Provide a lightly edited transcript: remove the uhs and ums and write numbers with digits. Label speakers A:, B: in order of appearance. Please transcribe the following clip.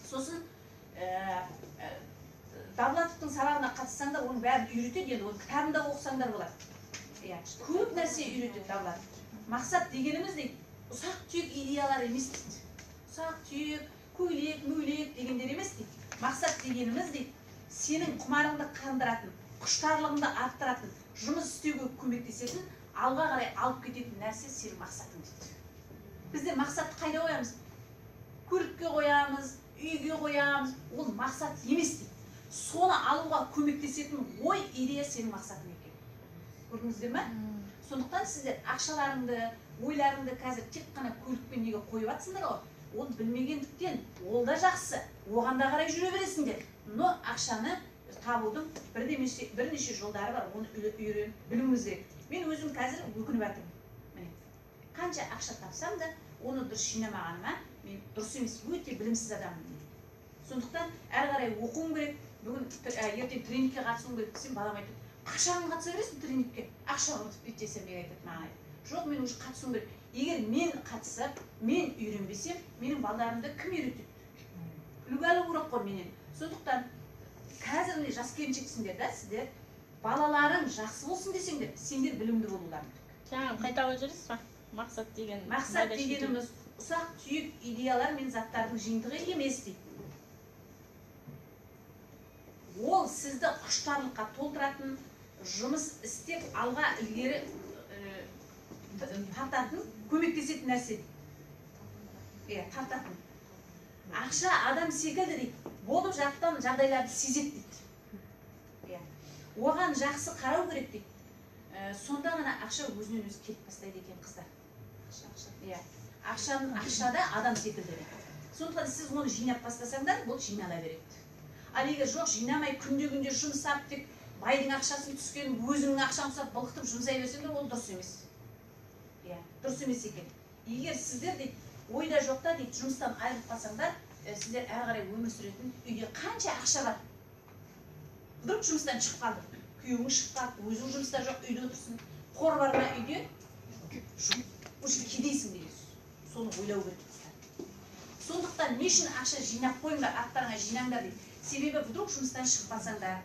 A: Сосын Давлатовтың сабағына қатыссаңдар, оның бәрін үйретеді, енді оның кітабында оқысаңдар болады. Көп нәрсе үйретеді Давлатов. Мақсат дегеніміз дейді, ұсақ-түйек идеялар емес дейді. Ұсақ-түйек, көйлек дегендер емес дейді. Мақсат дегеніміз дейді, сенің құмарыңды қандыратын, құштарлығыңды арттыратын, жұмыс істеуге көмектесетін, алға қарай алып кететін нәрсе сенің мақсатың дейді. Біздер мақсатты қайда қоямыз? Көлікке қоямыз, үйге қоямыз, ол мақсат емес дейді. Соны алуға көмектесетін ой, идея сенің мақсатың екен. Көрдіңіздер ме? Сондықтан сіздер ақшаларыңды, ойларыңды қазір тек қана көлікпен неге қойып жатсыңдар ғой? Оны білмегендіктен, ол да жақсы, оған да қарай жүре бересіңдер. Но ақшаны табудың бірнеше жолдары бар, оны үйреніп білуіңіз керек. Мен өзім қазір өкініп жатырмын. Қанша ақша тапсам да, оны дұрыс жинамағаныма, мен дұрыс емес, өте білімсіз адаммын. Сондықтан әрі қарай оқуым керек. Бүгін ертең тренингке қатысуым керек десем, балам айтады, қашан қатыса бересің тренингке? Ақша ұмытып кетсем деп айтады маған айтады. Жоқ, мен уже қатысуым керек. Егер мен қатысып, мен үйренбесем, менің балдарымды кім үйретеді? Үлгі керек қой менен. Сондықтан қазір міне жас келіншексіңдер да, сіздер балаларың жақсы болсын десеңдер, сендер білімді болуларың керек.
B: Жаңа қайталап жүрсіз ба? Мақсат деген.
A: Мақсат дегеніміз ұсақ-түйек идеялар мен заттардың жиынтығы емес дейді. Ол сізді құштарлыққа толтыратын, жұмыс істеп алға ілгері тартатын, көмектесетін нәрсе дейді. Тартатын. Ақша адам секілді дейді, болып жатқан жағдайларды сезеді дейді. Оған жақсы қарау керек дейді. Сонда ғана ақша өзінен өзі кетіп бастайды екен қыздар. Ақшада адам секілді дейді. Сондықтан сіз оны жинап бастасаңдар, бұл жинала береді. Ал егер жоқ, жинамай күнде жұмсап, тек байдың ақшасын түскен, өзіңнің ақшаң ұсап, былықтып жұмсай берсеңдер, ол дұрыс емес. Дұрыс емес екен. Егер сіздер дейді, ойда жоқта дейді, жұмыстан айырылып қалсаңдар, сіздер әрі қарай өмір сүретін үйде қанша ақша бар? Вдруг жұмыстан шығып қалды. Күйеуің шығып қалды, өзің жұмыста жоқ, үйде отырсың. Қор бар ма үйде? Уже кедейсің дейсіз. Соны ойлау керек. Сондықтан не үшін ақша жинап қойыңдар, аттарыңа жинаңдар дейді. Себебі вдруг жұмыстан шығып қалсаңдар,